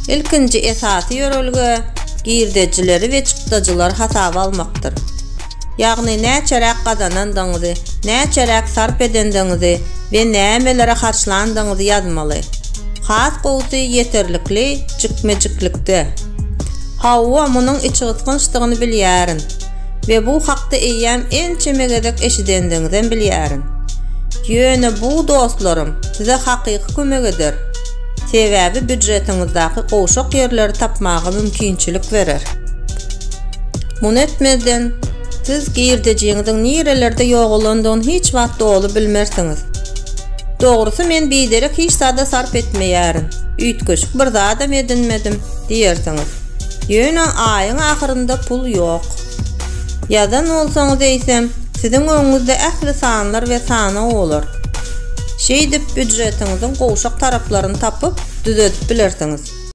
İlkinci esasy ýörelge girdecileri ve çıktıcılar hasaba almaktır. Ýagny näçerek gazanandyňyzy, näçerek sarp edendiňizi we nämelere harçlandyňyzy ýazmaly. Has gowsy yeterlikli çykmejiklikde. Hawa munyň içgysgynçdygyny bilýärin we bu hakda eýýäm ençe megedek eşidendiňizden bilýärin. Ýöne bu dostlarym size hakyky kömek eder. Sebäbi büdjetiňizdaky goşak ýerleri tapmagy mümkinçilik berer. Muny etmeden siz girdeciňiziň nirelerde ýogulandygyny hiç wagt dolu bilmersiňiz. Dogrusy men biderek hiç sada sarp etmeýärin. Üýtgeşik bir zada edinmedim diýersiňiz. Ýöne aýyň ahyrynda pul ýok. Ýadan bolsaňyz eýsem, siziň öňüňizde ähli sanlar we sana bolar. Şeýdip büdjetiňiziň goşak taraplaryny tapyp düzeltip bilersiňiz.